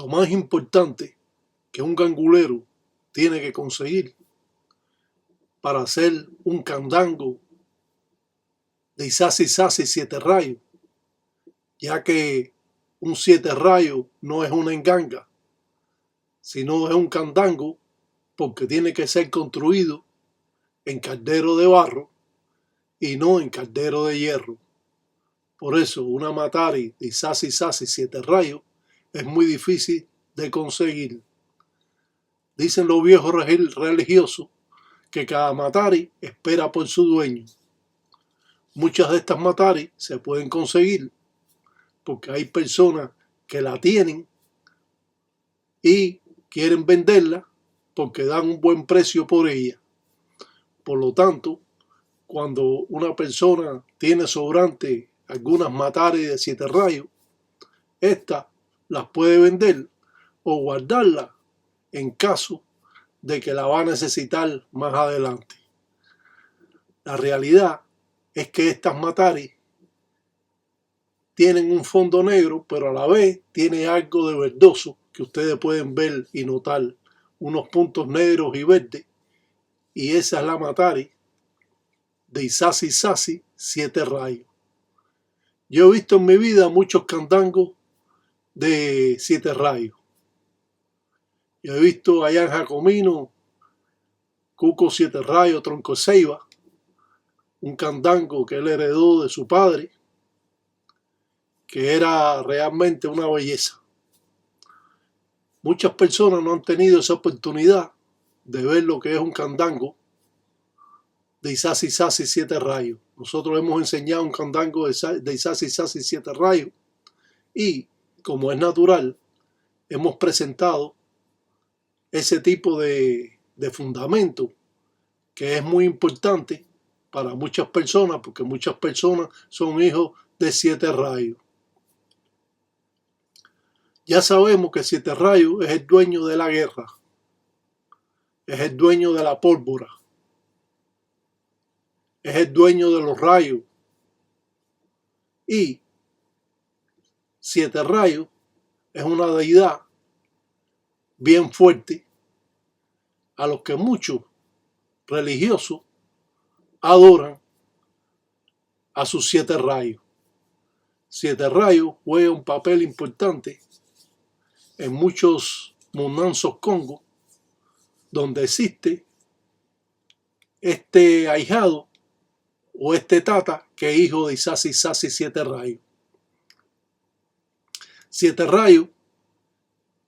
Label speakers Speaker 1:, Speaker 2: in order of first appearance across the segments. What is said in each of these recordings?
Speaker 1: lo más importante que un gangulero tiene que conseguir para hacer un candango de Isaci Saci 7 rayos, ya que un 7 rayos no es una enganga, sino es un candango porque tiene que ser construido en caldero de barro y no en caldero de hierro. Por eso una matari de Isaci Saci 7 rayos es muy difícil de conseguir. Dicen los viejos religiosos que cada matari espera por su dueño. Muchas de estas mataris se pueden conseguir porque hay personas que la tienen y quieren venderla porque dan un buen precio por ella. Por lo tanto, cuando una persona tiene sobrante algunas mataris de 7 rayos, estas las puede vender o guardarlas en caso de que la va a necesitar más adelante. La realidad es que estas mataris tienen un fondo negro, pero a la vez tiene algo de verdoso que ustedes pueden ver y notar, unos puntos negros y verdes, y esa es la matari de Isaci Saci 7 rayos. Yo he visto en mi vida muchos candangos de 7 rayos. Yo he visto allá en Jacomino, Cuco 7 rayos, Tronco Ceiba, un candango que él heredó de su padre, que era realmente una belleza. Muchas personas no han tenido esa oportunidad de ver lo que es un candango de Isaci Saci 7 rayos. Nosotros hemos enseñado un candango de Isaci Saci 7 rayos y, como es natural, hemos presentado ese tipo de fundamento que es muy importante para muchas personas, porque muchas personas son hijos de 7 rayos. Ya sabemos que 7 rayos es el dueño de la guerra, es el dueño de la pólvora, es el dueño de los rayos. Y 7 rayos es una deidad bien fuerte a los que muchos religiosos adoran a sus 7 rayos. 7 rayos juega un papel importante en muchos munanzos Congo, donde existe este ahijado o este tata que es hijo de Isaci Saci 7 rayos. 7 rayos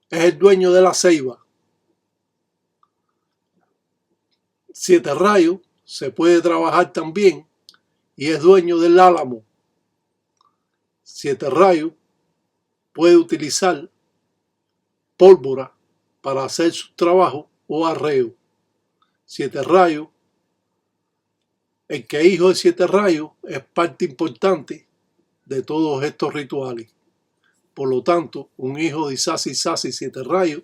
Speaker 1: es el dueño de la ceiba. 7 rayos se puede trabajar también y es dueño del álamo. 7 rayos puede utilizar pólvora para hacer su trabajo o arreo. 7 rayos, el que es hijo de 7 rayos es parte importante de todos estos rituales. Por lo tanto, un hijo de Isaci Saci 7 rayos,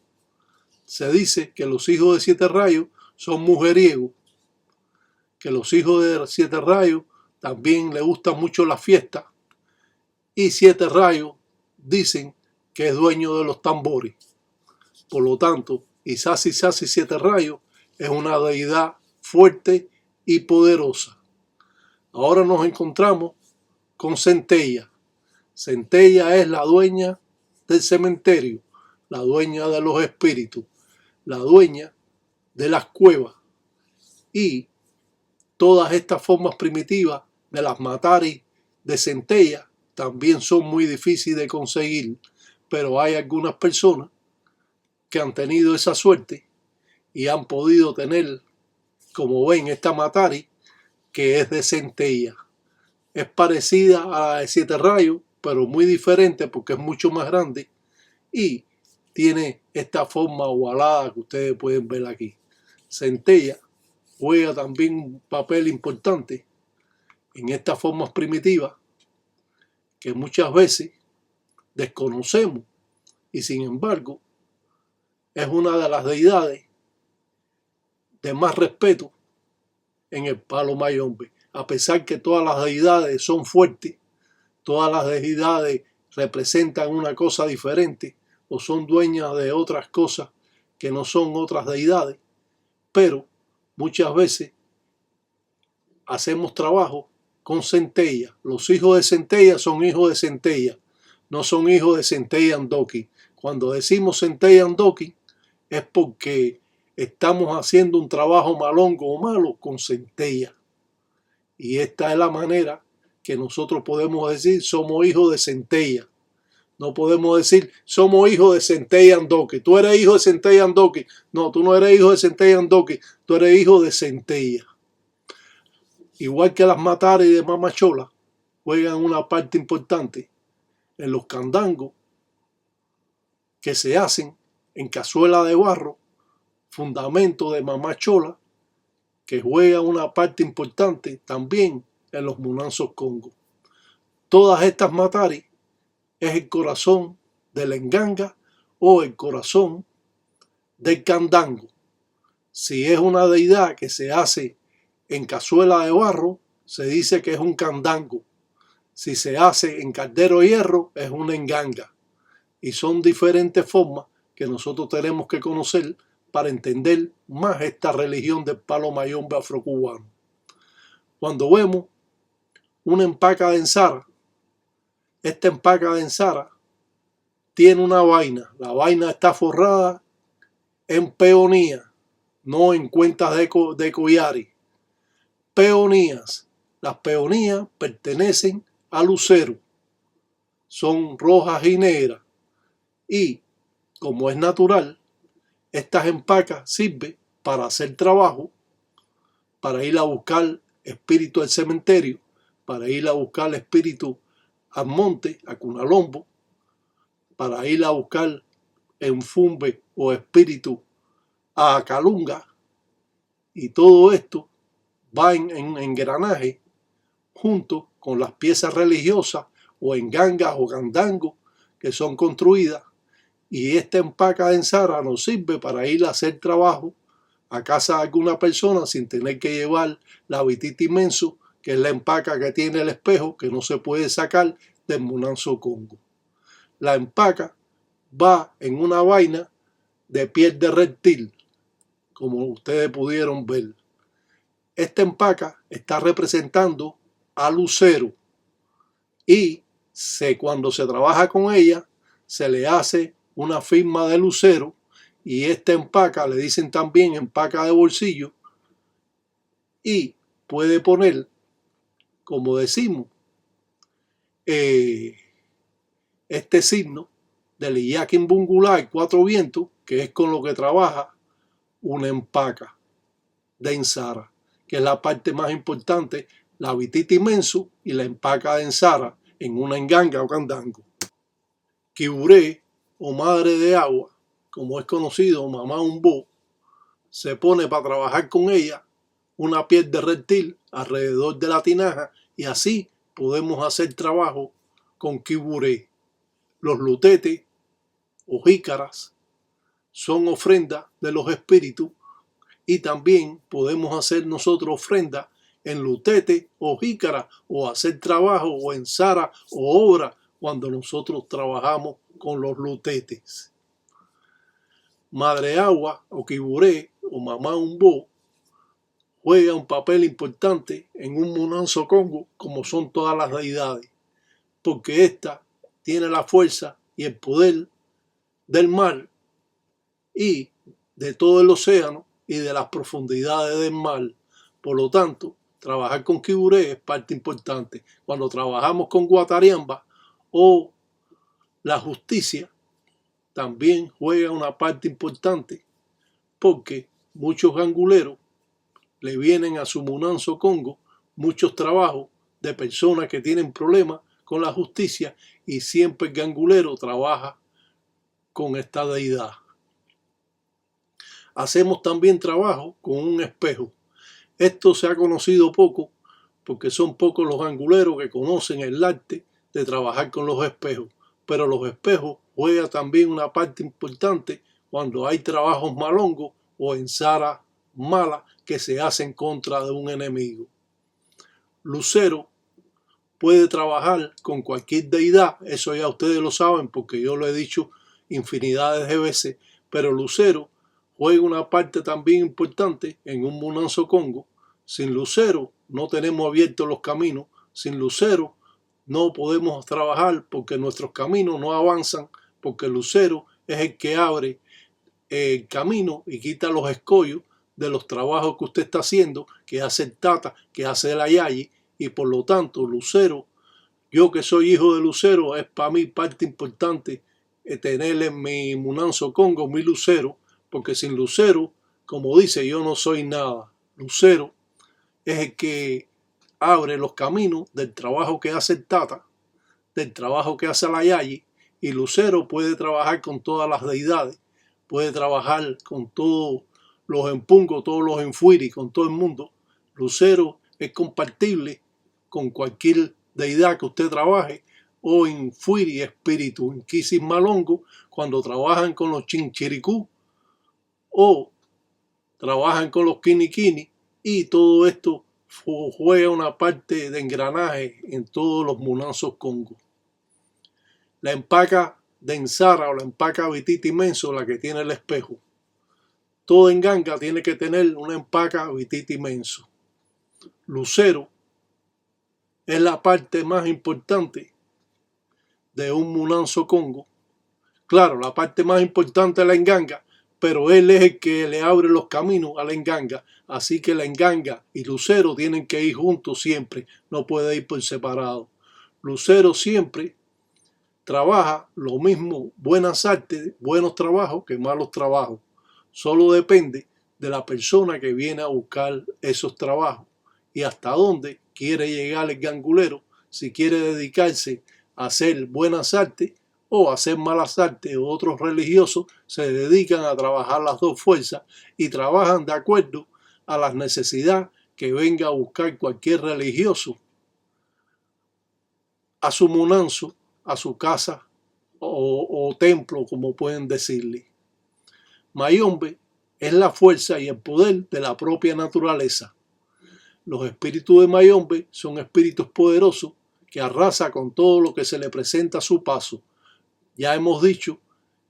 Speaker 1: se dice que los hijos de 7 rayos son mujeriegos, que los hijos de 7 rayos también les gusta mucho la fiesta, y 7 rayos dicen que es dueño de los tambores. Por lo tanto, Isaci Saci 7 rayos es una deidad fuerte y poderosa. Ahora nos encontramos con Centella. Centella es la dueña del cementerio, la dueña de los espíritus, la dueña de las cuevas, y todas estas formas primitivas de las mataris de Centella también son muy difíciles de conseguir, pero hay algunas personas que han tenido esa suerte y han podido tener, como ven, esta matari que es de Centella. Es parecida a la de 7 rayos, pero muy diferente porque es mucho más grande y tiene esta forma ovalada que ustedes pueden ver aquí. Centella juega también un papel importante en estas formas primitivas que muchas veces desconocemos y sin embargo es una de las deidades de más respeto en el Palo Mayombe. A pesar que todas las deidades son fuertes, todas las deidades representan una cosa diferente, o son dueñas de otras cosas que no son otras deidades, pero muchas veces hacemos trabajo con centella. Los hijos de centella son hijos de centella, no son hijos de centella Andoki. Cuando decimos centella Andoki es porque estamos haciendo un trabajo malongo o malo con centella. Y esta es la manera que nosotros podemos decir somos hijos de centella. No podemos decir somos hijos de centella Andoki. Tú eres hijo de centella Andoki. No, tú no eres hijo de centella Andoki. Tú eres hijo de centella. Igual que las matares de mamachola juegan una parte importante en los candangos que se hacen en cazuela de barro, fundamento de mamachola, que juega una parte importante también en los munanzos congo. Todas estas matares es el corazón de la enganga o el corazón del candango. Si es una deidad que se hace en cazuela de barro, se dice que es un candango. Si se hace en caldero de hierro, es una enganga. Y son diferentes formas que nosotros tenemos que conocer para entender más esta religión del palo mayombe afrocubano. Cuando vemos una empaca de ensara, esta empaca de ensara tiene una vaina. La vaina está forrada en peonía, no en cuentas de collares. Peonías. Las peonías pertenecen al lucero. Son rojas y negras. Y, como es natural, estas empacas sirven para hacer trabajo, para ir a buscar espíritu al cementerio, para ir a buscar espíritu al monte, a Cunalombo, para ir a buscar enfumbe o espíritu a Calunga. Y todo esto va en engranaje junto con las piezas religiosas o engangas o candangos que son construidas, y esta empaca de ensara nos sirve para ir a hacer trabajo a casa de alguna persona sin tener que llevar la vitita inmenso, que es la empaca que tiene el espejo que no se puede sacar del munanzo congo. La empaca va en una vaina de piel de reptil, como ustedes pudieron ver. Esta empaca está representando al lucero y cuando se trabaja con ella se le hace una firma de lucero, y esta empaca le dicen también empaca de bolsillo, y puede poner, como decimos, este signo del Iyakin Bungulá, 4 vientos, que es con lo que trabaja una empaca de ensara, que es la parte más importante, la vitita inmenso y la empaca de ensara en una enganga o candango. Quiburé, o madre de agua, como es conocido, mamá umbo, se pone para trabajar con ella una piel de reptil alrededor de la tinaja, y así podemos hacer trabajo con quiburé. Los lutetes o jícaras son ofrendas de los espíritus, y también podemos hacer nosotros ofrendas en lutete o jícara, o hacer trabajo o ensara o obra cuando nosotros trabajamos con los lutetes. Madre agua o quiburé o mamá umbo juega un papel importante en un munanzo congo, como son todas las deidades, porque ésta tiene la fuerza y el poder del mar y de todo el océano y de las profundidades del mar. Por lo tanto, trabajar con quiburé es parte importante. Cuando trabajamos con guatariamba o la justicia, también juega una parte importante, porque muchos ganguleros le vienen a su munanzo congo muchos trabajos de personas que tienen problemas con la justicia, y siempre el gangulero trabaja con esta deidad. Hacemos también trabajo con un espejo. Esto se ha conocido poco porque son pocos los ganguleros que conocen el arte de trabajar con los espejos, pero los espejos juegan también una parte importante cuando hay trabajos malongos o ensaras malas que se hacen contra de un enemigo. Lucero puede trabajar con cualquier deidad, eso ya ustedes lo saben porque yo lo he dicho infinidades de veces, pero el lucero juega una parte también importante en un Munanzo Congo. Sin lucero no tenemos abiertos los caminos, sin lucero no podemos trabajar porque nuestros caminos no avanzan, porque el lucero es el que abre el camino y quita los escollos de los trabajos que usted está haciendo, que hace el Tata, que hace el Ayayi, y por lo tanto lucero, yo que soy hijo de lucero, es para mí parte importante tener en mi Munanzo Congo mi lucero, porque sin lucero, como dice, yo no soy nada. Lucero es el que abre los caminos del trabajo que hace el Tata, del trabajo que hace la Yayi, y lucero puede trabajar con todas las deidades, puede trabajar con todos los empungos, todos los enfuiri, con todo el mundo. Lucero es compatible con cualquier deidad que usted trabaje, o en fuiri, espíritu, en quisis malongo, cuando trabajan con los chinchiricú, o trabajan con los kinikini, y todo esto juega una parte de engranaje en todos los Munanzos Congo. La empaca de Ensara o la empaca Vititi Menso, la que tiene el espejo. Todo enganga tiene que tener una empaca Vititi Menso. Lucero es la parte más importante de un Munanzo Congo. Claro, la parte más importante es la enganga, pero él es el que le abre los caminos a la enganga. Así que la enganga y lucero tienen que ir juntos siempre, no puede ir por separado. Lucero siempre trabaja lo mismo, buenas artes, buenos trabajos que malos trabajos. Solo depende de la persona que viene a buscar esos trabajos y hasta dónde quiere llegar el gangulero, si quiere dedicarse a hacer buenas artes o a hacer malas artes. Otros religiosos se dedican a trabajar las dos fuerzas y trabajan de acuerdo a las necesidades que venga a buscar cualquier religioso a su munanzo, a su casa o templo, como pueden decirle. Mayombe es la fuerza y el poder de la propia naturaleza. Los espíritus de Mayombe son espíritus poderosos que arrasan con todo lo que se le presenta a su paso. Ya hemos dicho,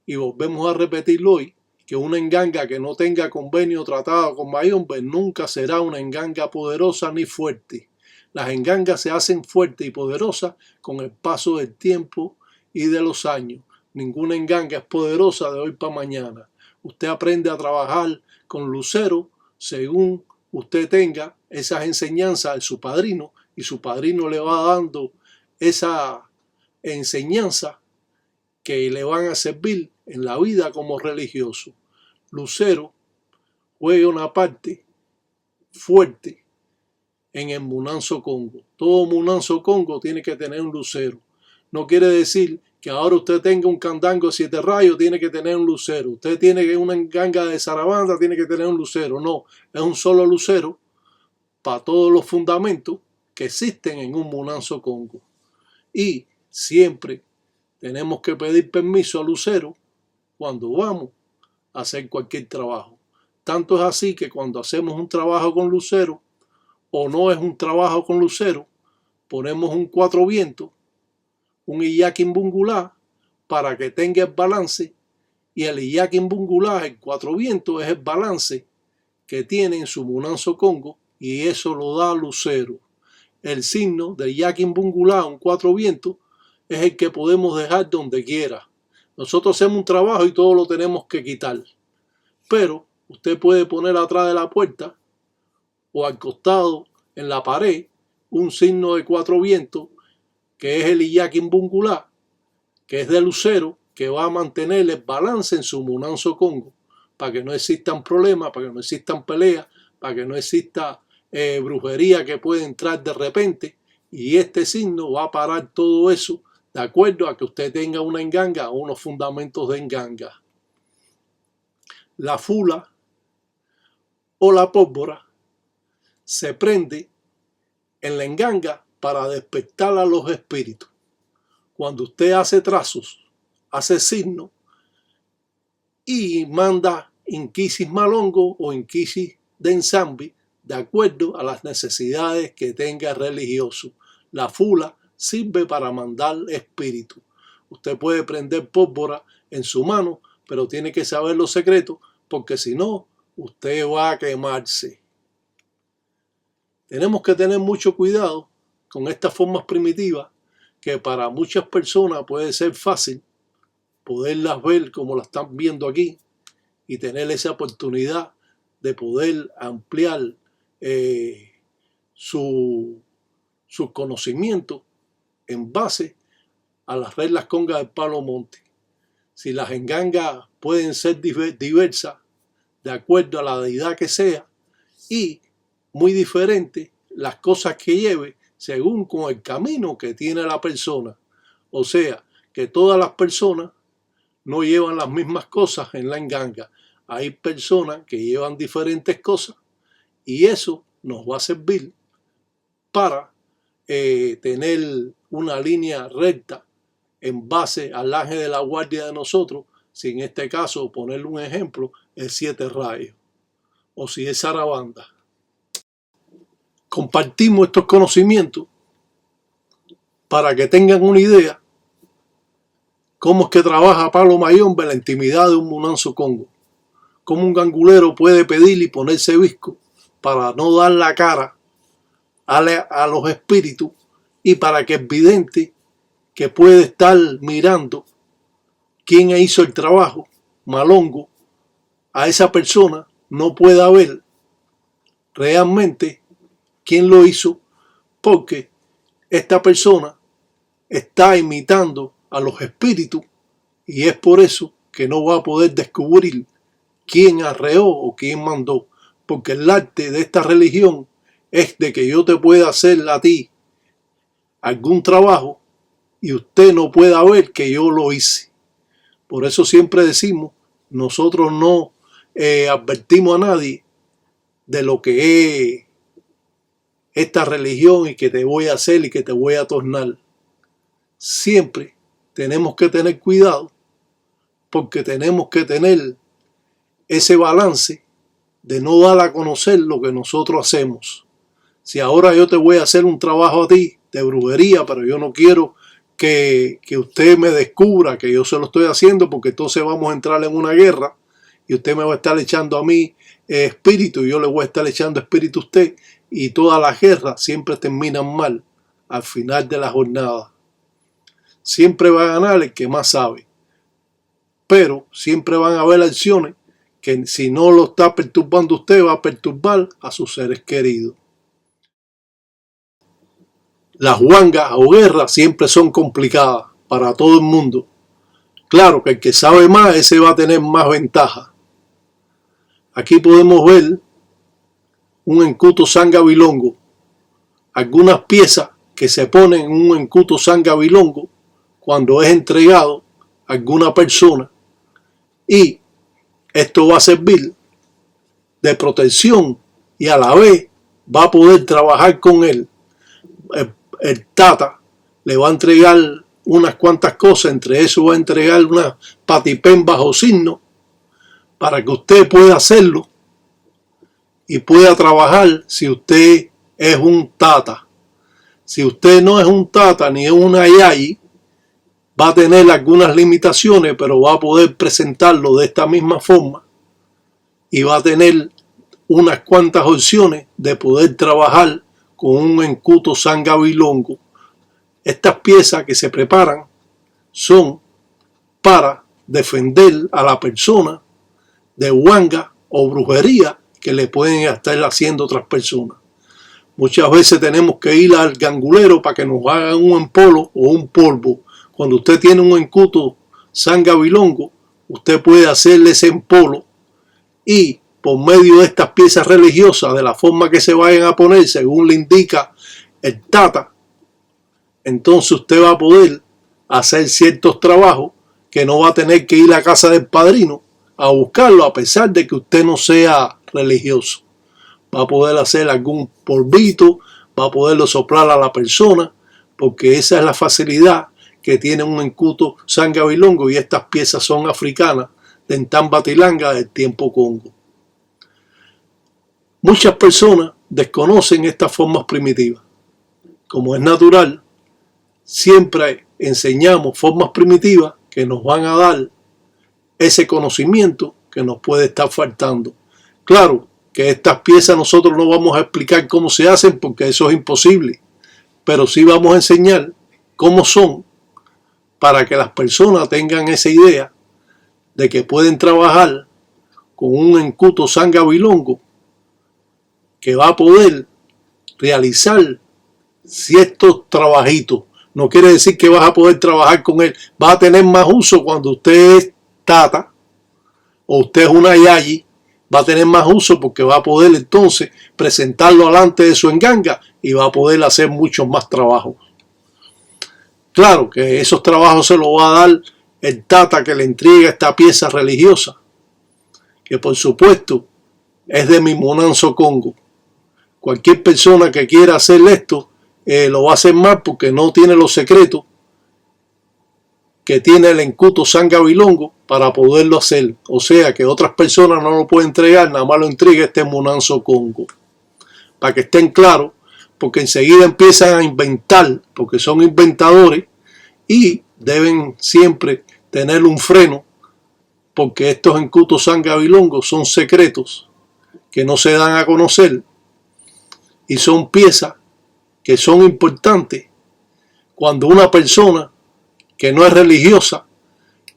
Speaker 1: y volvemos a repetirlo hoy, que una enganga que no tenga convenio o tratado con Mayombe nunca será una enganga poderosa ni fuerte. Las engangas se hacen fuertes y poderosas con el paso del tiempo y de los años. Ninguna enganga es poderosa de hoy para mañana. Usted aprende a trabajar con lucero según usted tenga esas enseñanzas de su padrino y su padrino le va dando esa enseñanza que le van a servir en la vida como religioso. Lucero juega una parte fuerte en el Munanzo Congo. Todo Munanzo Congo tiene que tener un lucero. No quiere decir que ahora usted tenga un candango de 7 rayos, tiene que tener un lucero. Usted tiene una enganga de zarabanda, tiene que tener un lucero. No, es un solo lucero para todos los fundamentos que existen en un Munanzo Congo. Y siempre tenemos que pedir permiso al lucero cuando vamos a hacer cualquier trabajo. Tanto es así que cuando hacemos un trabajo con lucero, o no es un trabajo con lucero, ponemos un 4 vientos, un Iyaquimbungulá, para que tenga el balance, y el Iyaquimbungulá, el 4 vientos, es el balance que tiene en su Munanzo Congo, y eso lo da lucero. El signo del Iyaquimbungulá, un 4 vientos, es el que podemos dejar donde quiera. Nosotros hacemos un trabajo y todo lo tenemos que quitar, pero usted puede poner atrás de la puerta o al costado en la pared un signo de 4 vientos que es el Iyaquimbungulá, que es de lucero, que va a mantener el balance en su Munanzo Congo para que no existan problemas, para que no existan peleas, para que no exista brujería que puede entrar de repente, y este signo va a parar todo eso de acuerdo a que usted tenga una enganga o unos fundamentos de enganga. La fula o la pólvora se prende en la enganga para despertar a los espíritus. Cuando usted hace trazos, hace signos y manda inquisis malongo o inquisis de ensamble de acuerdo a las necesidades que tenga el religioso. La fula sirve para mandar espíritus. Usted puede prender pólvora en su mano, pero tiene que saber los secretos, porque si no, usted va a quemarse. Tenemos que tener mucho cuidado con estas formas primitivas, que para muchas personas puede ser fácil poderlas ver como las están viendo aquí y tener esa oportunidad de poder ampliar sus conocimientos en base a las reglas congas del Palo Monte. Si las engangas pueden ser diversas de acuerdo a la deidad que sea y muy diferentes las cosas que lleve según con el camino que tiene la persona. O sea, que todas las personas no llevan las mismas cosas en la enganga. Hay personas que llevan diferentes cosas y eso nos va a servir para tener una línea recta en base al ángel de la guardia de nosotros. Si en este caso, ponerle un ejemplo, es 7 rayos o si es Sarabanda. Compartimos estos conocimientos para que tengan una idea cómo es que trabaja Palo Mayombe en la intimidad de un Munanzo Congo. Cómo un gangulero puede pedir y ponerse visco para no dar la cara a los espíritus y para que el vidente que puede estar mirando quién hizo el trabajo, malongo, a esa persona no pueda ver realmente quién lo hizo, porque esta persona está imitando a los espíritus y es por eso que no va a poder descubrir quién arreó o quién mandó, porque el arte de esta religión es de que yo te pueda hacer a ti algún trabajo y usted no pueda ver que yo lo hice. Por eso siempre decimos, nosotros no advertimos a nadie de lo que es esta religión y que te voy a hacer y que te voy a tornar. Siempre tenemos que tener cuidado porque tenemos que tener ese balance de no dar a conocer lo que nosotros hacemos. Si ahora yo te voy a hacer un trabajo a ti de brujería, pero yo no quiero que usted me descubra que yo se lo estoy haciendo, porque entonces vamos a entrar en una guerra y usted me va a estar echando a mí espíritu y yo le voy a estar echando espíritu a usted, y todas las guerras siempre terminan mal al final de la jornada. Siempre va a ganar el que más sabe, pero siempre van a haber acciones que si no lo está perturbando usted, va a perturbar a sus seres queridos. Las huangas o guerras siempre son complicadas para todo el mundo. Claro que el que sabe más, ese va a tener más ventaja. Aquí podemos ver un encuto sangabilongo, algunas piezas que se ponen en un encuto sangabilongo cuando es entregado a alguna persona, y esto va a servir de protección y a la vez va a poder trabajar con él. El tata le va a entregar unas cuantas cosas, entre eso va a entregar una patipén bajo signo para que usted pueda hacerlo y pueda trabajar si usted es un tata. Si usted no es un tata ni es una yayi, va a tener algunas limitaciones, pero va a poder presentarlo de esta misma forma y va a tener unas cuantas opciones de poder trabajar con un encuto sangabilongo. Estas piezas que se preparan son para defender a la persona de huanga o brujería que le pueden estar haciendo otras personas. Muchas veces tenemos que ir al gangulero para que nos hagan un empolo o un polvo. Cuando usted tiene un encuto sangabilongo, usted puede hacerle ese empolo y por medio de estas piezas religiosas, de la forma que se vayan a poner según le indica el tata, entonces usted va a poder hacer ciertos trabajos que no va a tener que ir a casa del padrino a buscarlo, a pesar de que usted no sea religioso. Va a poder hacer algún polvito, va a poderlo soplar a la persona, porque esa es la facilidad que tiene un encuto sangabilongo, y estas piezas son africanas de Entambatilanga del tiempo Congo. Muchas personas desconocen estas formas primitivas. Como es natural, siempre enseñamos formas primitivas que nos van a dar ese conocimiento que nos puede estar faltando. Claro que estas piezas nosotros no vamos a explicar cómo se hacen porque eso es imposible, pero sí vamos a enseñar cómo son para que las personas tengan esa idea de que pueden trabajar con un encuto sangabilongo que va a poder realizar ciertos trabajitos. No quiere decir que vas a poder trabajar con él. Va a tener más uso cuando usted es tata o usted es una yayi. Va a tener más uso porque va a poder entonces presentarlo delante de su enganga y va a poder hacer muchos más trabajos. Claro que esos trabajos se los va a dar el tata que le entrega esta pieza religiosa, que por supuesto es de Mimonanzo Congo. Cualquier persona que quiera hacer esto lo va a hacer mal porque no tiene los secretos que tiene el encuto sangabilongo para poderlo hacer. O sea que otras personas no lo pueden entregar, nada más lo entrega este Monanzo Congo. Para que estén claros, porque enseguida empiezan a inventar, porque son inventadores y deben siempre tener un freno, porque estos encutos sangabilongos son secretos que no se dan a conocer y son piezas que son importantes cuando una persona que no es religiosa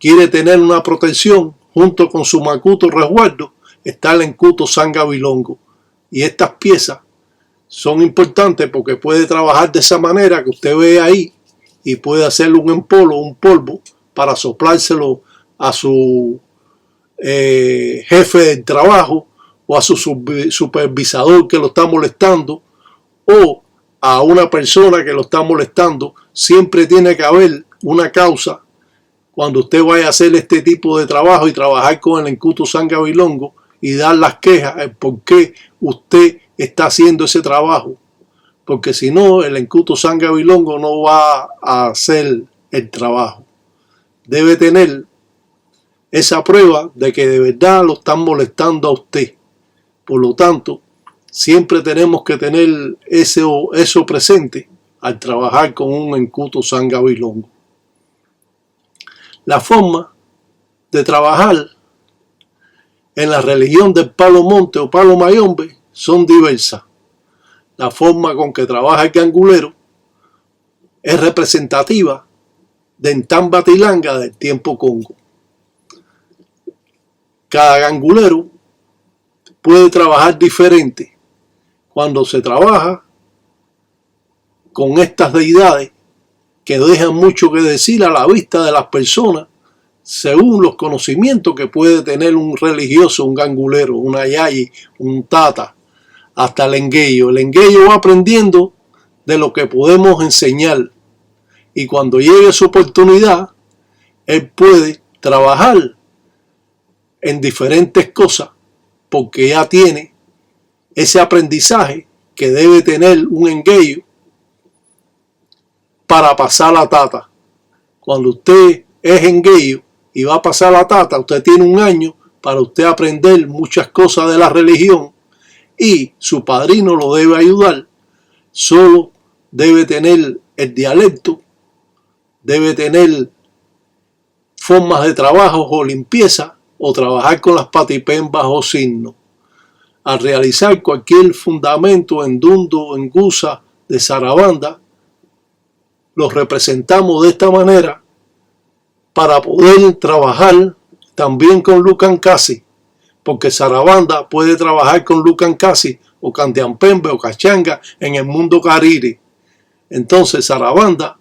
Speaker 1: quiere tener una protección junto con su macuto resguardo. Está el encuto sangabilongo y estas piezas son importantes porque puede trabajar de esa manera que usted ve ahí y puede hacerle un empolo, un polvo para soplárselo a su jefe del trabajo o a su supervisador que lo está molestando o a una persona que lo está molestando. Siempre tiene que haber una causa cuando usted vaya a hacer este tipo de trabajo y trabajar con el encuto sangabilongo y dar las quejas el por qué usted está haciendo ese trabajo, porque si no el encuto sangabilongo no va a hacer el trabajo. Debe tener esa prueba de que de verdad lo están molestando a usted. Por lo tanto, siempre tenemos que tener eso presente al trabajar con un encuto sangabilongo. La forma de trabajar en la religión del palo monte o palo mayombe son diversas. La forma con que trabaja el gangulero es representativa de Entambatilanga del tiempo Congo. Cada gangulero puede trabajar diferente cuando se trabaja con estas deidades que dejan mucho que decir a la vista de las personas según los conocimientos que puede tener un religioso, un gangulero, una yayi, un tata, hasta el engueyo. El engueyo va aprendiendo de lo que podemos enseñar y cuando llegue su oportunidad, él puede trabajar en diferentes cosas porque ya tiene ese aprendizaje que debe tener un engueyo para pasar la tata. Cuando usted es engueyo y va a pasar la tata, usted tiene un año para usted aprender muchas cosas de la religión y su padrino lo debe ayudar. Solo debe tener el dialecto, debe tener formas de trabajo o limpieza o trabajar con las patipén bajo signo. Al realizar cualquier fundamento en dundo, en gusa, de zarabanda, los representamos de esta manera para poder trabajar también con Lucancasi, porque zarabanda puede trabajar con Lucancasi o Candiampembe o Cachanga en el mundo cariri. Entonces zarabanda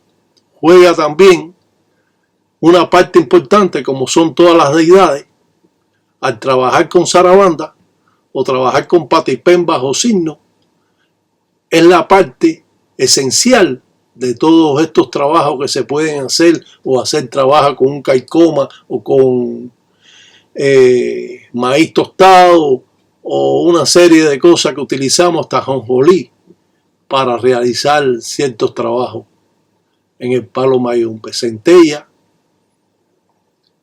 Speaker 1: juega también una parte importante, como son todas las deidades, al trabajar con zarabanda o trabajar con patipén bajo signo, es la parte esencial de todos estos trabajos que se pueden hacer o hacer trabajo con un caicoma o con maíz tostado o una serie de cosas que utilizamos hasta jonjolí para realizar ciertos trabajos en el palo mayombe. Centella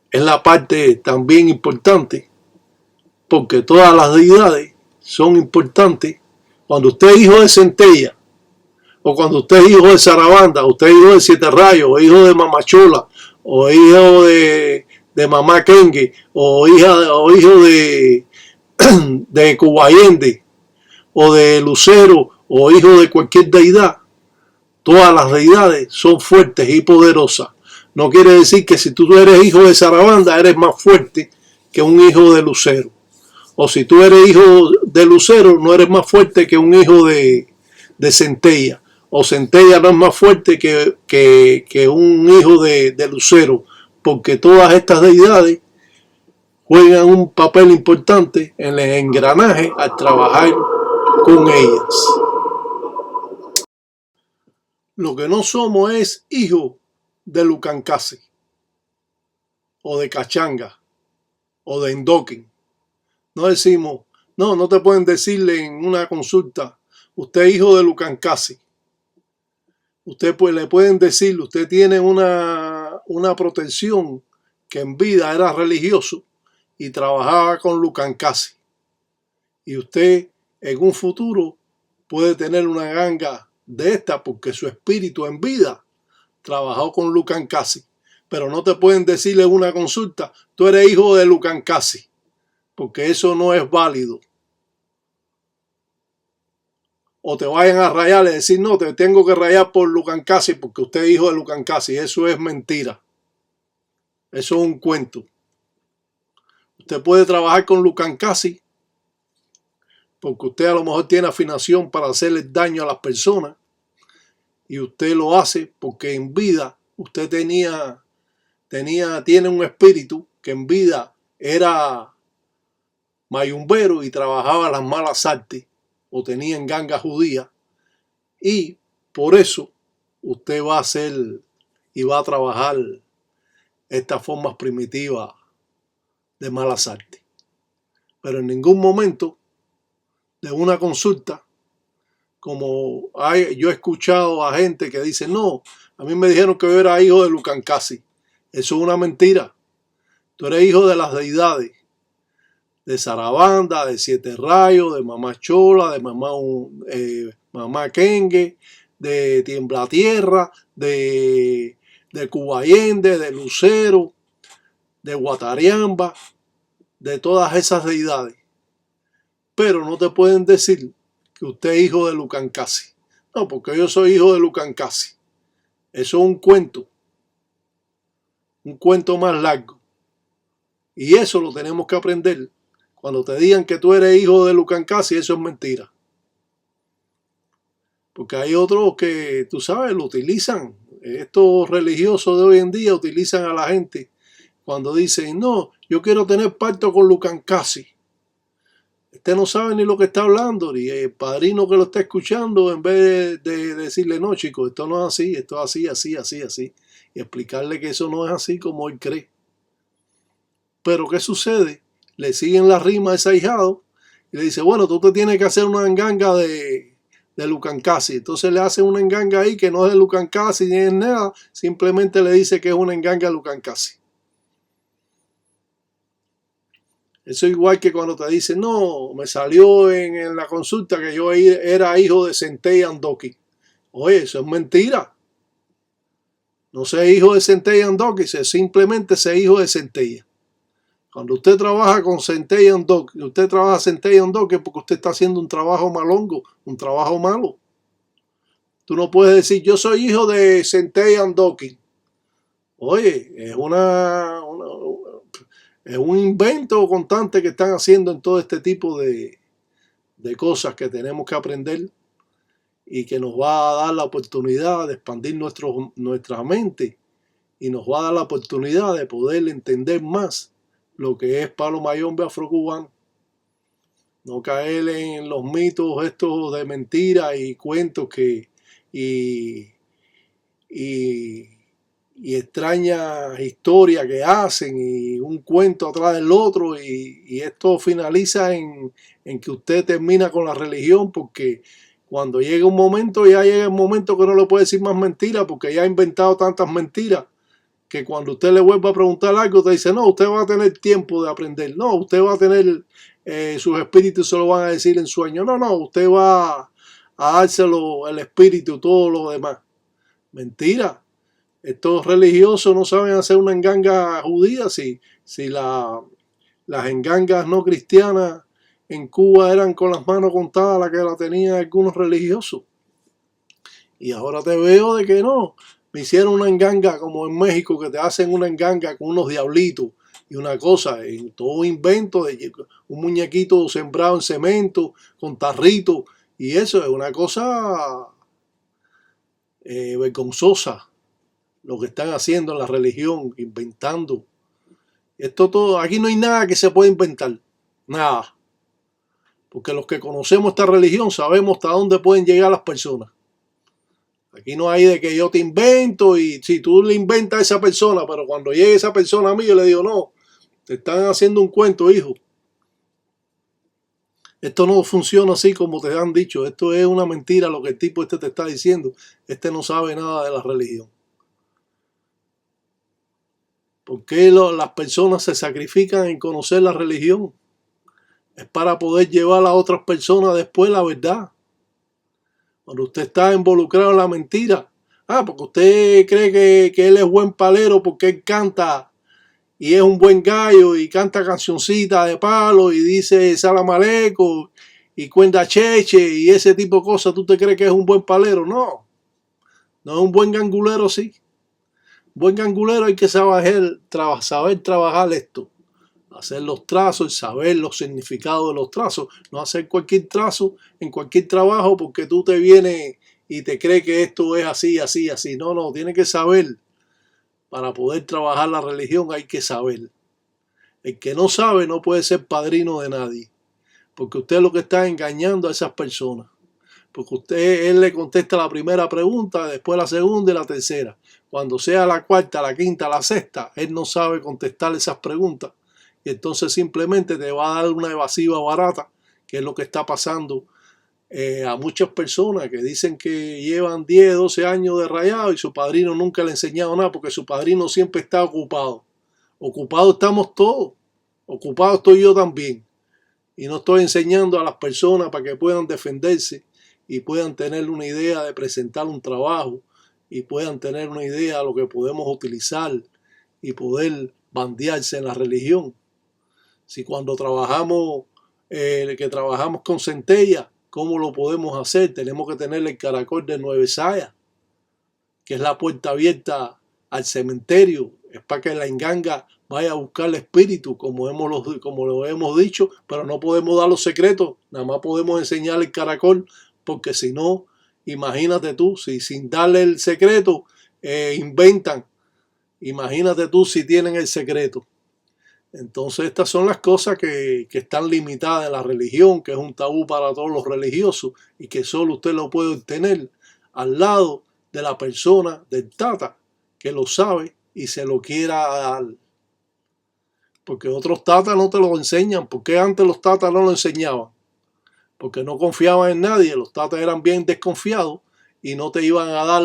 Speaker 1: es la parte también importante porque todas las deidades son importantes. Cuando usted es hijo de centella O cuando usted es hijo de Sarabanda, usted es hijo de Siete Rayos, o hijo de Mamachola, o hijo de Mamá Kengue, o hijo de Cubayende, o de Lucero, o hijo de cualquier deidad. Todas las deidades son fuertes y poderosas. No quiere decir que si tú eres hijo de Sarabanda, eres más fuerte que un hijo de Lucero. O si tú eres hijo de Lucero, no eres más fuerte que un hijo de Centella. O Centella no es más fuerte que un hijo de Lucero. Porque todas estas deidades juegan un papel importante en el engranaje al trabajar con ellas. Lo que no somos es hijos de Lucancasi, o de Cachanga, o de Endoquen. No decimos, no te pueden decirle en una consulta, usted es hijo de Lucancasi. Usted pues le pueden decir, usted tiene una protección que en vida era religioso y trabajaba con Lucancasi. Y usted en un futuro puede tener una ganga de esta porque su espíritu en vida trabajó con Lucancasi. Pero no te pueden decirle en una consulta, tú eres hijo de Lucancasi, porque eso no es válido. O te vayan a rayar y decir, no, te tengo que rayar por Lucancasi porque usted es hijo de Lucancasi. Eso es mentira. Eso es un cuento. Usted puede trabajar con Lucancasi porque usted a lo mejor tiene afinación para hacerle daño a las personas y usted lo hace porque en vida usted tiene un espíritu que en vida era mayumbero y trabajaba las malas artes o tenía en ganga judía y por eso usted va a hacer y va a trabajar estas formas primitivas de malas artes. Pero en ningún momento de una consulta, como yo he escuchado a gente que dice, no, a mí me dijeron que yo era hijo de Lucancasi. Eso es una mentira. Tú eres hijo de las deidades, de Sarabanda, de Siete Rayos, de Mamá Chola, de Mamá Kengue, de Tiemblatierra, de Cubayende, de Lucero, de Guatariamba, de todas esas deidades. Pero no te pueden decir que usted es hijo de Lucancasi. No, porque yo soy hijo de Lucancasi. Eso es un cuento más largo. Y eso lo tenemos que aprender. Cuando te digan que tú eres hijo de Lucancasi, eso es mentira. Porque hay otros que, tú sabes, lo utilizan. Estos religiosos de hoy en día utilizan a la gente cuando dicen, no, yo quiero tener pacto con Lucancasi. Usted no sabe ni lo que está hablando, y el padrino que lo está escuchando, en vez de decirle, no, chicos, esto no es así, esto es así, y explicarle que eso no es así como él cree. Pero ¿qué sucede? Le siguen la rima a ese ahijado y le dice, bueno, tú te tienes que hacer una enganga de Lucancasi. Entonces le hace una enganga ahí que no es de Lucancasi ni es nada, simplemente le dice que es una enganga de Lucancasi. Eso es igual que cuando te dicen, no, me salió en la consulta que yo era hijo de Centella Andoki. Oye, eso es mentira. No sé hijo de Centella Andoki, simplemente sé hijo de Centella. Cuando usted trabaja con Centella Andoki, usted trabaja Centella Andoki porque usted está haciendo un trabajo malongo, un trabajo malo. Tú no puedes decir, yo soy hijo de Centella Andoki. Oye, es un invento constante que están haciendo en todo este tipo de cosas que tenemos que aprender y que nos va a dar la oportunidad de expandir nuestra mente y nos va a dar la oportunidad de poder entender más lo que es Palo Mayombe afrocubano. No caer en los mitos estos de mentiras y cuentos y extrañas historias que hacen y un cuento atrás del otro y esto finaliza en que usted termina con la religión porque cuando llega un momento, ya llega el momento que no le puede decir más mentiras porque ya ha inventado tantas mentiras que cuando usted le vuelva a preguntar algo te dice, no, usted va a tener tiempo de aprender, no, usted va a tener sus espíritus se lo van a decir en sueño, no, usted va a dárselo el espíritu y todo lo demás. Mentira. Estos religiosos no saben hacer una enganga judía. Si las engangas no cristianas en Cuba eran con las manos contadas las que la tenían algunos religiosos. Y ahora te veo de que no. Me hicieron una enganga como en México, que te hacen una enganga con unos diablitos y una cosa, en todo invento de un muñequito sembrado en cemento, con tarrito, y eso es una cosa vergonzosa, lo que están haciendo en la religión, inventando. Esto todo, aquí no hay nada que se pueda inventar, nada. Porque los que conocemos esta religión sabemos hasta dónde pueden llegar las personas. Aquí no hay de que yo te invento y si tú le inventas a esa persona, pero cuando llegue esa persona a mí yo le digo, no, te están haciendo un cuento, hijo. Esto no funciona así como te han dicho. Esto es una mentira lo que el tipo te está diciendo. Este no sabe nada de la religión. ¿Por qué las personas se sacrifican en conocer la religión? Es para poder llevar a otras personas después la verdad. Cuando usted está involucrado en la mentira, porque usted cree que él es buen palero porque él canta y es un buen gallo y canta cancioncita de palo y dice salamaleco y cuenta cheche y ese tipo de cosas, ¿tú te crees que es un buen palero? No, no es un buen gangulero, sí. Buen gangulero hay que saber trabajar esto, hacer los trazos y saber los significados de los trazos, no hacer cualquier trazo en cualquier trabajo porque tú te vienes y te crees que esto es así, así, así. No, no, tiene que saber. Para poder trabajar la religión hay que saber. El que no sabe no puede ser padrino de nadie, porque usted lo que está engañando a esas personas. Porque él le contesta la primera pregunta, después la segunda y la tercera. Cuando sea la cuarta, la quinta, la sexta, él no sabe contestar esas preguntas. Y entonces simplemente te va a dar una evasiva barata, que es lo que está pasando a muchas personas que dicen que llevan 10, 12 años de rayado y su padrino nunca le ha enseñado nada porque su padrino siempre está ocupado. Ocupado estamos todos. Ocupado estoy yo también. Y no estoy enseñando a las personas para que puedan defenderse y puedan tener una idea de presentar un trabajo y puedan tener una idea de lo que podemos utilizar y poder bandearse en la religión. Si cuando trabajamos, que trabajamos con centella, ¿cómo lo podemos hacer? Tenemos que tener el caracol de 9 sayas, que es la puerta abierta al cementerio. Es para que la enganga vaya a buscar el espíritu, como lo hemos dicho, pero no podemos dar los secretos, nada más podemos enseñar el caracol, porque si no, imagínate tú, si sin darle el secreto inventan, imagínate tú si tienen el secreto. Entonces estas son las cosas que están limitadas en la religión, que es un tabú para todos los religiosos y que solo usted lo puede obtener al lado de la persona, del tata, que lo sabe y se lo quiera dar. Porque otros tatas no te lo enseñan. ¿Por qué antes los tatas no lo enseñaban? Porque no confiaban en nadie. Los tatas eran bien desconfiados y no te iban a dar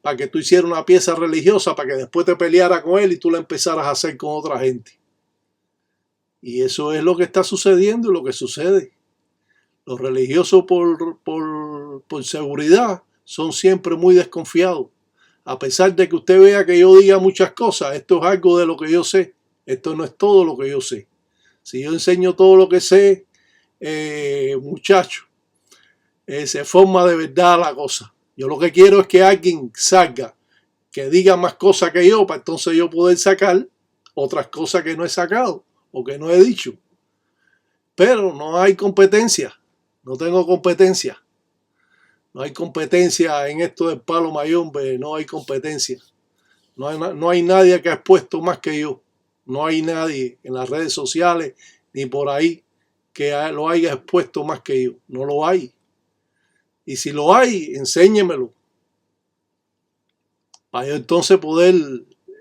Speaker 1: para que tú hicieras una pieza religiosa para que después te peleara con él y tú la empezaras a hacer con otra gente. Y eso es lo que está sucediendo y lo que sucede. Los religiosos por seguridad son siempre muy desconfiados. A pesar de que usted vea que yo diga muchas cosas, esto es algo de lo que yo sé. Esto no es todo lo que yo sé. Si yo enseño todo lo que sé, muchacho, se forma de verdad la cosa. Yo lo que quiero es que alguien salga, que diga más cosas que yo, para entonces yo poder sacar otras cosas que no he sacado o que no he dicho. Pero no hay competencia. No tengo competencia. No hay competencia en esto del palo mayombe. No hay competencia. No hay nadie que ha expuesto más que yo. No hay nadie en las redes sociales ni por ahí que lo haya expuesto más que yo. No lo hay. Y si lo hay, enséñemelo. Para yo entonces poder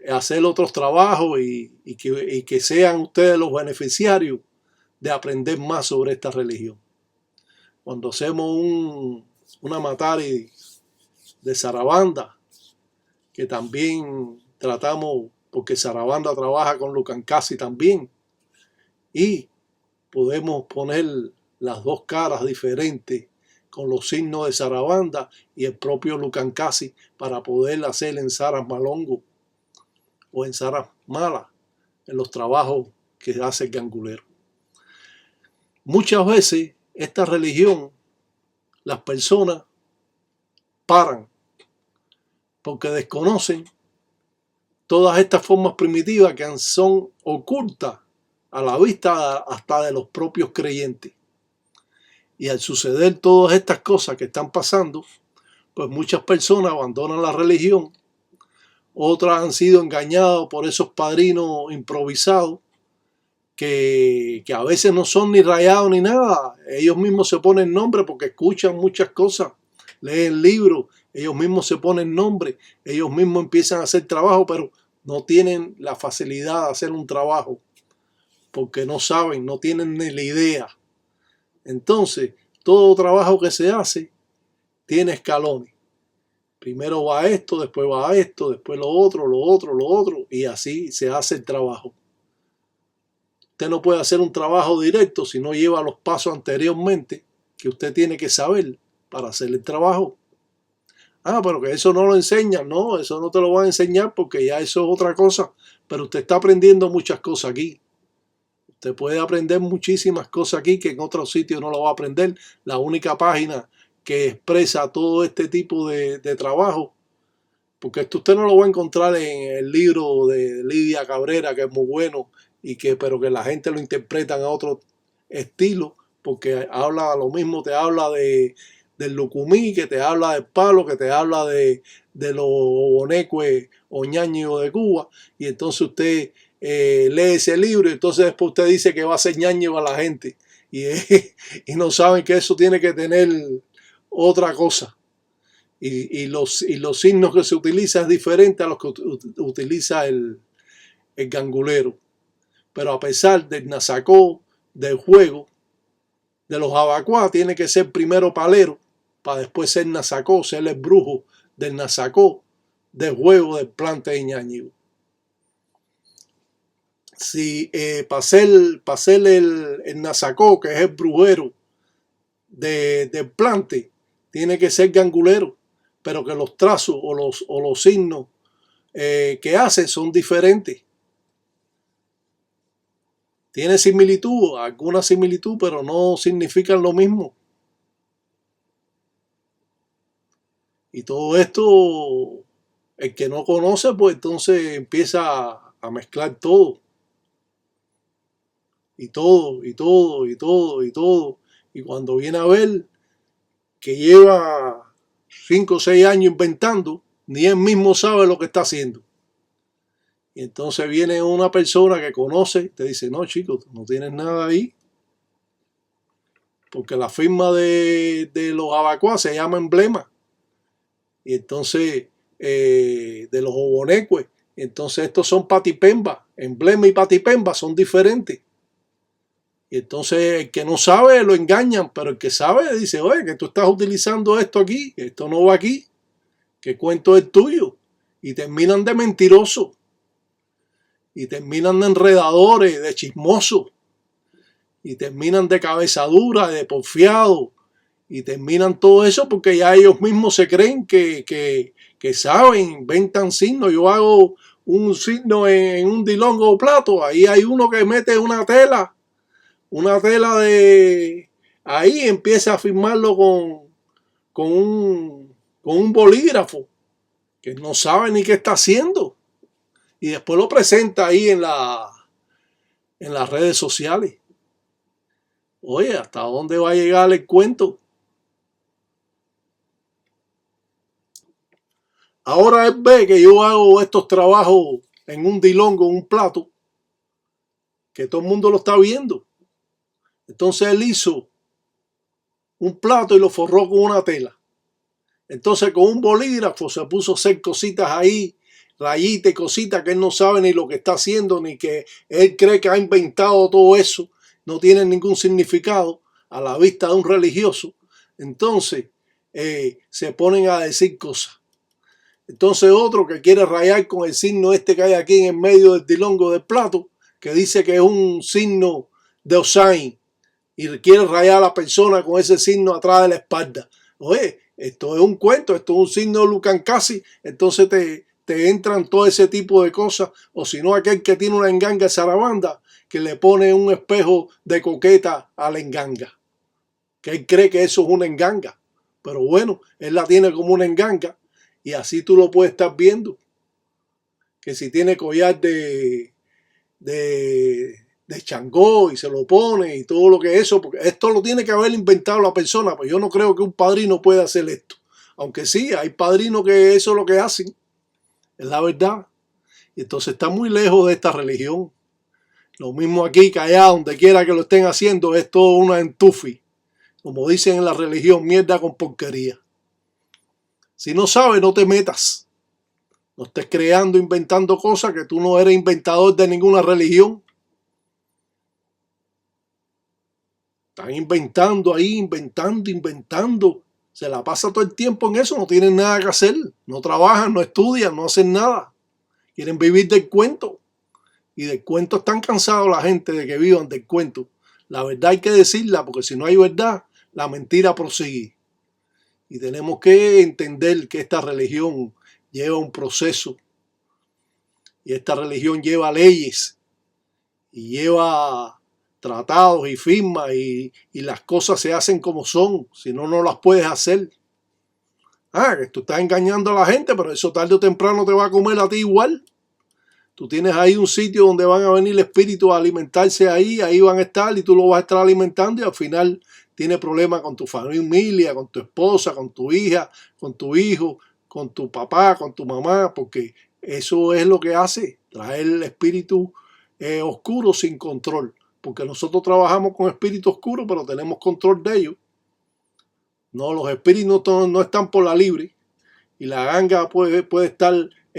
Speaker 1: hacer otros trabajos y que sean ustedes los beneficiarios de aprender más sobre esta religión. Cuando hacemos una matari de zarabanda, que también tratamos, porque zarabanda trabaja con Lucancasi también, y podemos poner las dos caras diferentes con los signos de Sarabanda y el propio Lucancasi para poder hacer en Saras Malongo o en Saras Malas en los trabajos que hace el gangulero. Muchas veces esta religión, las personas paran porque desconocen todas estas formas primitivas que son ocultas a la vista hasta de los propios creyentes. Y al suceder todas estas cosas que están pasando, pues muchas personas abandonan la religión, otras han sido engañadas por esos padrinos improvisados que a veces no son ni rayados ni nada. Ellos mismos se ponen nombre porque escuchan muchas cosas, leen libros, ellos mismos se ponen nombre, ellos mismos empiezan a hacer trabajo, pero no tienen la facilidad de hacer un trabajo porque no saben, no tienen ni la idea. Entonces, todo trabajo que se hace tiene escalones. Primero va esto, después va esto, después lo otro, y así se hace el trabajo. Usted no puede hacer un trabajo directo si no lleva los pasos anteriormente que usted tiene que saber para hacer el trabajo. Pero que eso no lo enseñan. No, eso no te lo van a enseñar porque ya eso es otra cosa. Pero usted está aprendiendo muchas cosas aquí. Usted puede aprender muchísimas cosas aquí que en otros sitios no lo va a aprender. La única página que expresa todo este tipo de trabajo, porque esto usted no lo va a encontrar en el libro de Lidia Cabrera, que es muy bueno, pero que la gente lo interpreta a otro estilo, porque habla lo mismo, te habla del lucumí, que te habla del palo, que te habla de los bonecos o ñaños de Cuba, y entonces usted lee ese libro y entonces después usted dice que va a ser ñaño a la gente y no saben que eso tiene que tener otra cosa. Y los signos que se utilizan es diferente a los que utiliza el gangulero. Pero a pesar del nasacó, del juego, de los abacuá, tiene que ser primero palero para después ser nasacó, ser el brujo del nasacó, del juego, del plante de ñañigo. Si para ser el nasacó, que es el brujero del plante, tiene que ser gangulero, pero que los trazos o los signos que hace son diferentes. Tiene similitud, alguna similitud, pero no significan lo mismo. Y todo esto, el que no conoce, pues entonces empieza a mezclar todo. Y todo. Y cuando viene a ver que lleva 5 o 6 años inventando, ni él mismo sabe lo que está haciendo. Y entonces viene una persona que conoce y te dice, no chico, no tienes nada ahí. Porque la firma de los abacuá se llama emblema. Y entonces, de los obonecues, entonces estos son patipemba. Emblema y patipemba son diferentes. Y entonces el que no sabe lo engañan, pero el que sabe dice, oye, que tú estás utilizando esto aquí, que esto no va aquí, que cuento es tuyo. Y terminan de mentirosos. Y terminan de enredadores, de chismosos. Y terminan de cabezadura, de porfiados. Y terminan todo eso porque ya ellos mismos se creen que saben, inventan signos. Yo hago un signo en un dilongo o plato. Ahí hay uno que mete una tela de... Ahí empieza a firmarlo con un bolígrafo que no sabe ni qué está haciendo. Y después lo presenta ahí en las redes sociales. Oye, ¿hasta dónde va a llegar el cuento? Ahora él ve que yo hago estos trabajos en un dilongo, en un plato, que todo el mundo lo está viendo. Entonces él hizo un plato y lo forró con una tela. Entonces con un bolígrafo se puso a hacer cositas ahí, rayitas y cositas que él no sabe ni lo que está haciendo, ni que él cree que ha inventado todo eso. No tiene ningún significado a la vista de un religioso. Entonces se ponen a decir cosas. Entonces otro que quiere rayar con el signo este que hay aquí en el medio del dilongo del plato, que dice que es un signo de Osain, y quiere rayar a la persona con ese signo atrás de la espalda. Oye, esto es un cuento, esto es un signo de Lucan Casi, entonces te entran todo ese tipo de cosas, o si no aquel que tiene una enganga de zarabanda, que le pone un espejo de coqueta a la enganga, que él cree que eso es una enganga, pero bueno, él la tiene como una enganga, y así tú lo puedes estar viendo, que si tiene collar de Changó y se lo pone y todo lo que es eso, porque esto lo tiene que haber inventado la persona, pues yo no creo que un padrino pueda hacer esto, aunque sí, hay padrinos que eso es lo que hacen, es la verdad, y entonces está muy lejos de esta religión. Lo mismo aquí que allá, donde quiera que lo estén haciendo, es todo una entufi, como dicen en la religión, mierda con porquería. Si no sabes, no te metas, no estés creando, inventando cosas, que tú no eres inventador de ninguna religión. Están inventando ahí, inventando. Se la pasa todo el tiempo en eso, no tienen nada que hacer. No trabajan, no estudian, no hacen nada. Quieren vivir del cuento. Y del cuento están cansados la gente de que vivan del cuento. La verdad hay que decirla, porque si no hay verdad, la mentira prosigue. Y tenemos que entender que esta religión lleva un proceso. Y esta religión lleva leyes. Y lleva tratados y firmas y las cosas se hacen como son, si no, no las puedes hacer. Que tú estás engañando a la gente, pero eso tarde o temprano te va a comer a ti igual. Tú tienes ahí un sitio donde van a venir espíritus a alimentarse ahí van a estar y tú lo vas a estar alimentando y al final tienes problemas con tu familia, con tu esposa, con tu hija, con tu hijo, con tu papá, con tu mamá, porque eso es lo que hace, traer el espíritu oscuro sin control. Porque nosotros trabajamos con espíritus oscuros, pero tenemos control de ellos. No, los espíritus no están por la libre. Y la ganga puede estar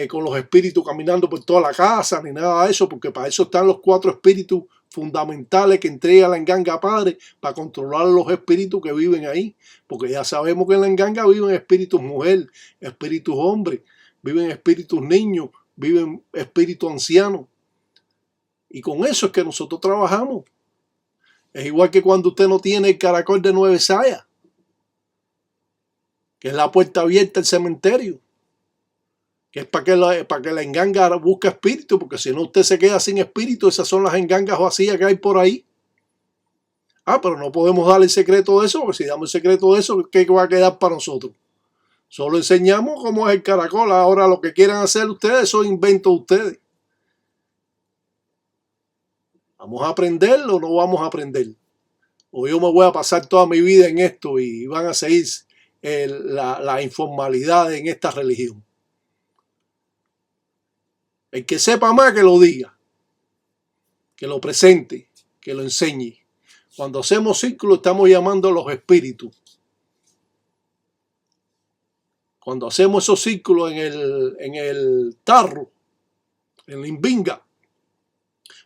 Speaker 1: con los espíritus caminando por toda la casa, ni nada de eso, porque para eso están los 4 espíritus fundamentales que entrega la enganga padre, para controlar los espíritus que viven ahí. Porque ya sabemos que en la enganga viven espíritus mujer, espíritus hombre, viven espíritus niños, viven espíritus ancianos. Y con eso es que nosotros trabajamos. Es igual que cuando usted no tiene el caracol de 9 sayas, que es la puerta abierta al cementerio, que es para que la enganga busque espíritu, porque si no usted se queda sin espíritu. Esas son las engangas vacías que hay por ahí. Pero no podemos dar el secreto de eso, porque si damos el secreto de eso, ¿qué va a quedar para nosotros? Solo enseñamos cómo es el caracol. Ahora lo que quieran hacer ustedes, eso invento de ustedes. ¿Vamos a aprender o no vamos a aprender? O yo me voy a pasar toda mi vida en esto y van a seguir la informalidad en esta religión. El que sepa más, que lo diga, que lo presente, que lo enseñe. Cuando hacemos círculos estamos llamando a los espíritus. Cuando hacemos esos círculos en el tarro, en la imbinga,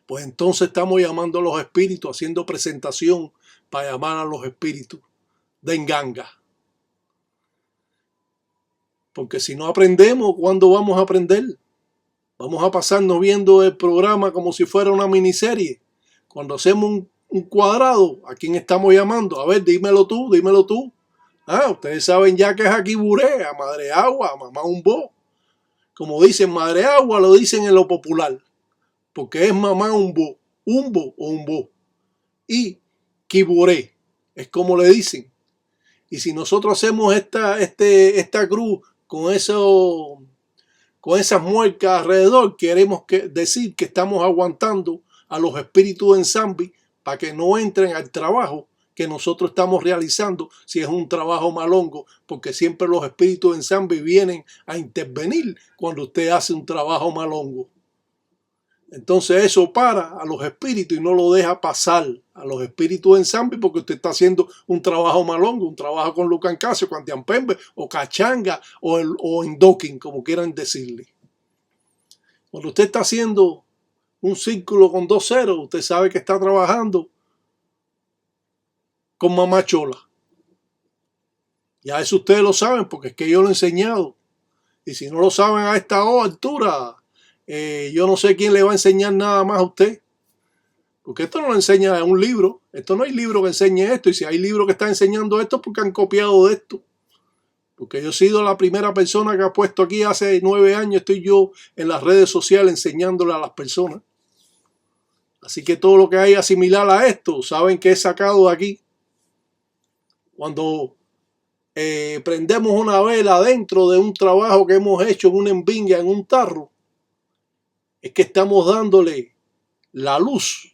Speaker 1: pues entonces estamos llamando a los espíritus, haciendo presentación para llamar a los espíritus de enganga. Porque si no aprendemos, ¿cuándo vamos a aprender? Vamos a pasarnos viendo el programa como si fuera una miniserie. Cuando hacemos un cuadrado, ¿a quién estamos llamando? A ver, dímelo tú. Ustedes saben ya que es aquí Buré, a Madre Agua, a Mamá Umbo. Como dicen Madre Agua, lo dicen en lo popular, porque es Mamá Umbo o Umbo. Y Kiburé, es como le dicen. Y si nosotros hacemos esta cruz con esas muecas alrededor, queremos decir que estamos aguantando a los espíritus de Nsambi para que no entren al trabajo que nosotros estamos realizando, si es un trabajo malongo, porque siempre los espíritus de Nsambi vienen a intervenir cuando usted hace un trabajo malongo. Entonces eso para a los espíritus y no lo deja pasar a los espíritus de Nsambi, porque usted está haciendo un trabajo malongo, un trabajo con Lucan Casio, con Tiampembe, o Cachanga, o Endokin, como quieran decirle. Cuando usted está haciendo un círculo con 2 ceros, usted sabe que está trabajando con Mamá Chola. Ya eso ustedes lo saben, porque es que yo lo he enseñado. Y si no lo saben a esta altura, yo no sé quién le va a enseñar nada más a usted. Porque esto no lo enseña en un libro. Esto no hay libro que enseñe esto. Y si hay libro que está enseñando esto, porque han copiado de esto. Porque yo he sido la primera persona que ha puesto aquí hace 9 años. Estoy yo en las redes sociales enseñándole a las personas. Así que todo lo que hay similar a esto, saben que he sacado de aquí. Cuando prendemos una vela dentro de un trabajo que hemos hecho en una envinga, en un tarro, es que estamos dándole la luz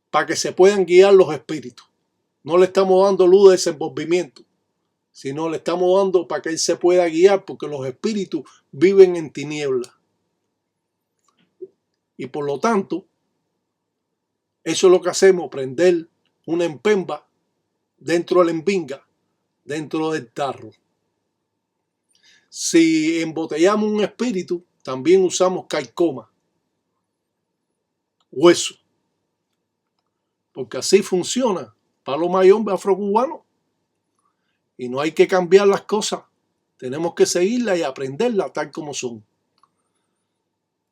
Speaker 1: para que se puedan guiar los espíritus. No le estamos dando luz de desenvolvimiento, sino le estamos dando para que él se pueda guiar, porque los espíritus viven en tinieblas. Y por lo tanto, eso es lo que hacemos, prender una empemba dentro de la envinga, dentro del tarro. Si embotellamos un espíritu, también usamos caicoma, hueso, porque así funciona palo mayombe afrocubano. Y no hay que cambiar las cosas, tenemos que seguirlas y aprenderlas tal como son.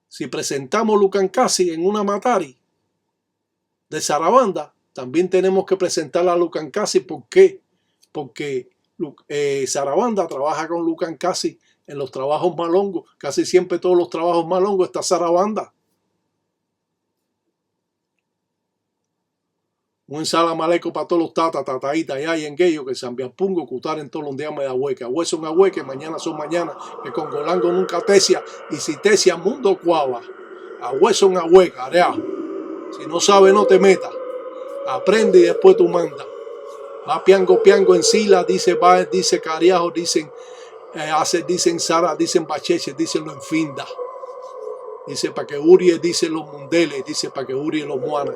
Speaker 1: Si presentamos Lucancasi en una matari de Sarabanda, también tenemos que presentar a Lucancasi. ¿Por qué? Porque Sarabanda trabaja con Lucancasi en los trabajos malongos. Casi siempre todos los trabajos malongos está Sarabanda. Un ensalamaleco para todos los tataitas y hay en Gueyo que Sambiapungo, Cutar en todos los días me da hueca. Hueso me hueque, mañana son mañana, que con Golango nunca tesia, y si tesia mundo cuava. A hueso en hueca, areajo. Si no sabes, no te metas. Aprende y después tú mandas. Va piango en sila, dice Baez, dice Cariajo, dicen dicen Sara, dicen Bacheche, dicen los Enfinda. Dice pa' que Urie, dice los Mundeles, dice pa' que Urie los Muanas.